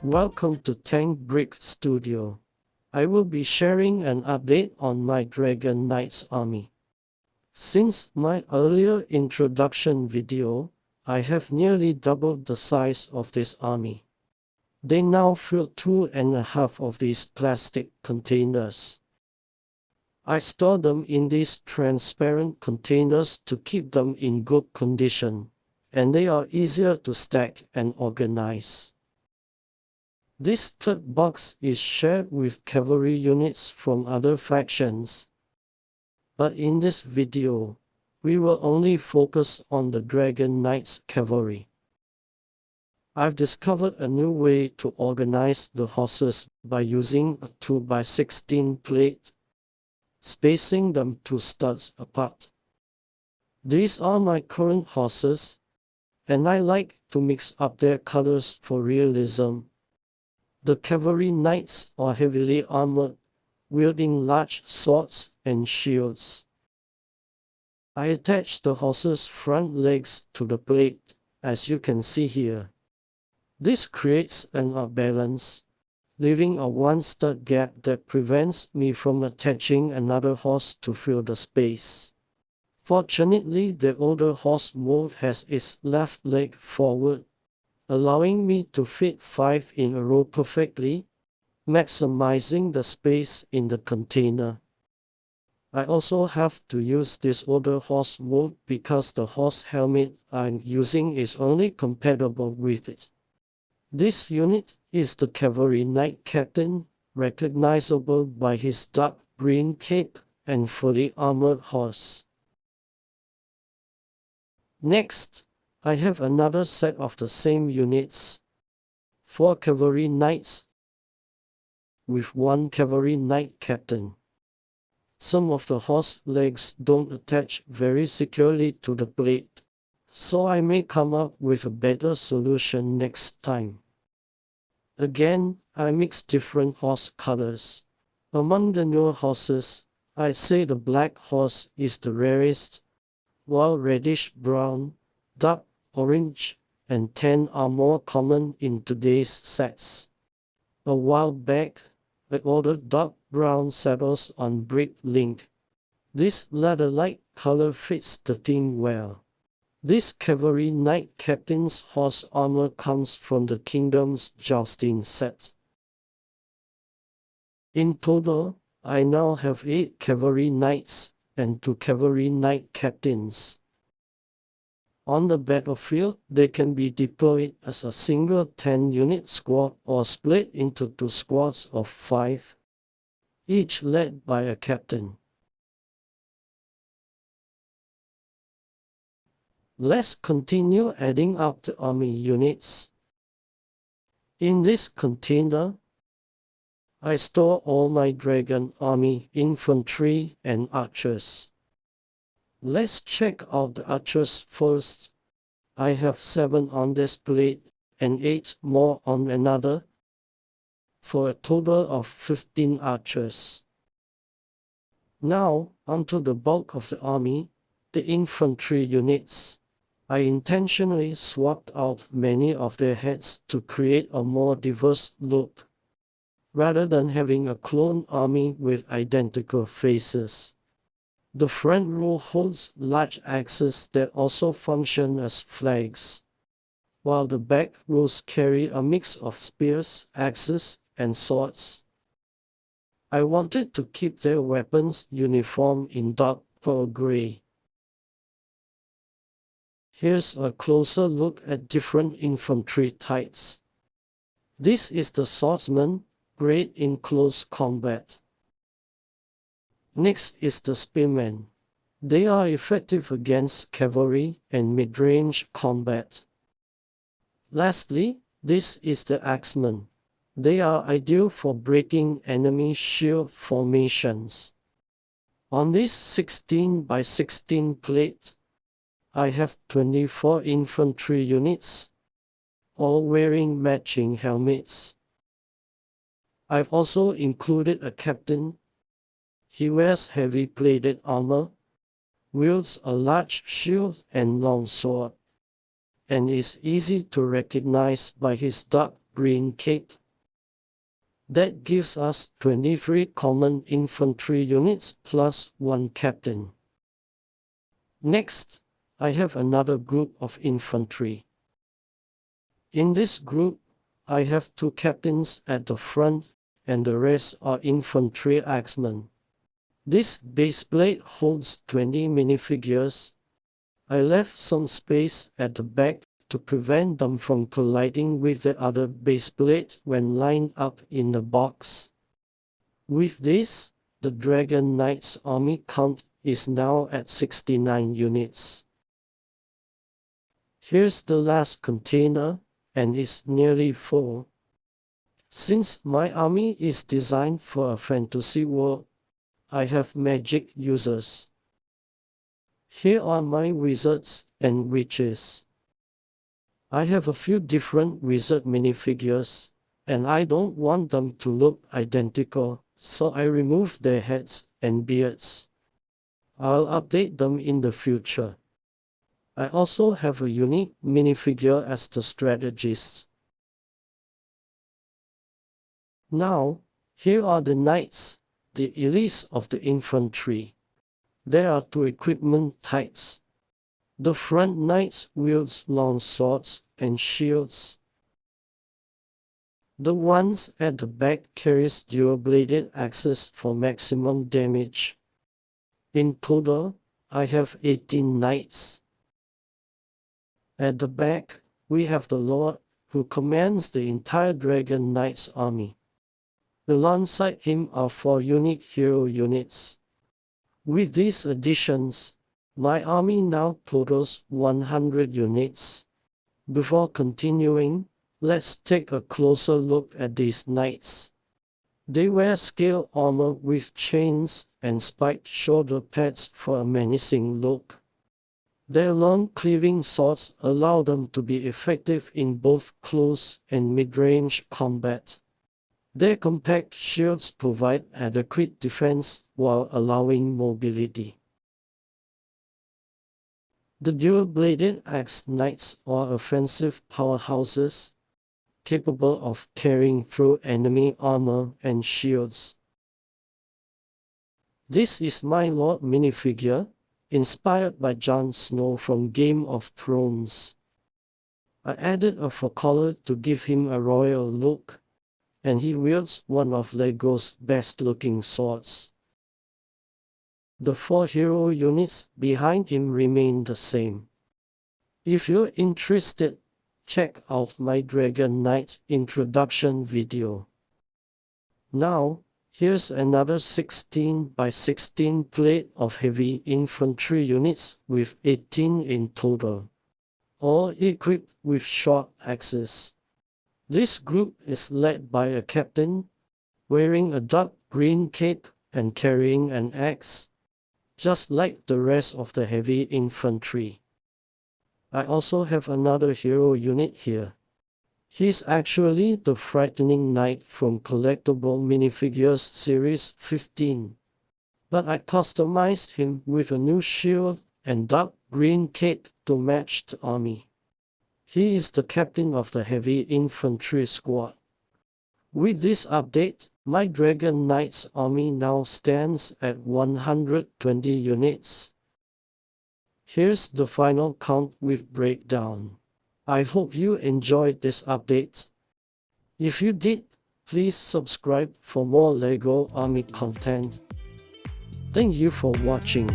Welcome to Tank Brick Studio. I will be sharing an update on my Dragon Knights army. Since my earlier introduction video, I have nearly doubled the size of this army. They now fill 2.5 of these plastic containers. I store them in these transparent containers to keep them in good condition, and they are easier to stack and organize. This third box is shared with cavalry units from other factions. But in this video, we will only focus on the Dragon Knights cavalry. I've discovered a new way to organize the horses by using a 2x16 plate, spacing them 2 studs apart. These are my current horses, and I like to mix up their colors for realism. The cavalry knights are heavily armored, wielding large swords and shields. I attach the horse's front legs to the plate, as you can see here. This creates an unbalance, leaving a 1-stud gap that prevents me from attaching another horse to fill the space. Fortunately, the older horse mold has its left leg forward, allowing me to fit 5 in a row perfectly, maximizing the space in the container. I also have to use this older horse mold because the horse helmet I'm using is only compatible with it. This unit is the Cavalry Knight Captain, recognizable by his dark green cape and fully armored horse. Next, I have another set of the same units, 4 Cavalry Knights with 1 Cavalry Knight Captain. Some of the horse legs don't attach very securely to the plate, so I may come up with a better solution next time. Again, I mix different horse colors. Among the newer horses, I say the black horse is the rarest, while reddish brown, dark orange, and tan are more common in today's sets. A while back, I ordered dark brown saddles on Bricklink. This leather-like color fits the theme well. This Cavalry Knight Captain's horse armor comes from the Kingdom's Jousting set. In total, I now have 8 Cavalry Knights and 2 Cavalry Knight Captains. On the battlefield, they can be deployed as a single 10-unit squad or split into 2 squads of 5, each led by a captain. Let's continue adding up the army units. In this container, I store all my dragon army infantry and archers. Let's check out the archers first. I have 7 on this plate and 8 more on another, for a total of 15 archers. Now, onto the bulk of the army, the infantry units. I intentionally swapped out many of their heads to create a more diverse look, rather than having a clone army with identical faces. The front row holds large axes that also function as flags, while the back rows carry a mix of spears, axes, and swords. I wanted to keep their weapons uniform in dark pearl gray. Here's a closer look at different infantry types. This is the swordsman, great in close combat. Next is the spearmen. They are effective against cavalry and mid-range combat. Lastly, this is the axemen. They are ideal for breaking enemy shield formations. On this 16x16 plate, I have 24 infantry units, all wearing matching helmets. I've also included a captain. He wears heavy plated armor, wields a large shield and long sword, and is easy to recognize by his dark green cape. That gives us 23 common infantry units plus 1 captain. Next, I have another group of infantry. In this group, I have 2 captains at the front, and the rest are infantry axemen. This base plate holds 20 minifigures. I left some space at the back to prevent them from colliding with the other base plate when lined up in the box. With this, the Dragon Knight's army count is now at 69 units. Here's the last container, and it's nearly full. Since my army is designed for a fantasy world, I have magic users. Here are my wizards and witches. I have a few different wizard minifigures, and I don't want them to look identical, so I removed their heads and beards. I'll update them in the future. I also have a unique minifigure as the strategist. Now, here are the knights, the elites of the infantry. There are 2 equipment types. The front knights wields long swords and shields. The ones at the back carries dual-bladed axes for maximum damage. In total, I have 18 knights. At the back, we have the Lord, who commands the entire Dragon Knight's army. Alongside him are 4 unique hero units. With these additions, my army now totals 100 units. Before continuing, let's take a closer look at these knights. They wear scale armor with chains and spiked shoulder pads for a menacing look. Their long cleaving swords allow them to be effective in both close and mid-range combat. Their compact shields provide adequate defense while allowing mobility. The dual-bladed axe knights are offensive powerhouses, capable of tearing through enemy armor and shields. This is my Lord minifigure, inspired by Jon Snow from Game of Thrones. I added a fur collar to give him a royal look, and he wields one of LEGO's best-looking swords. The 4 hero units behind him remain the same. If you're interested, check out my Dragon Knight introduction video. Now, here's another 16 by 16 plate of heavy infantry units with 18 in total, all equipped with short axes. This group is led by a captain, wearing a dark green cape and carrying an axe, just like the rest of the heavy infantry. I also have another hero unit here. He's actually the Frightening Knight from Collectible Minifigures Series 15. But I customized him with a new shield and dark green cape to match the army. He is the captain of the heavy infantry squad. With this update, my Dragon Knight's army now stands at 120 units. Here's the final count with breakdown. I hope you enjoyed this update. If you did, please subscribe for more LEGO Army content. Thank you for watching.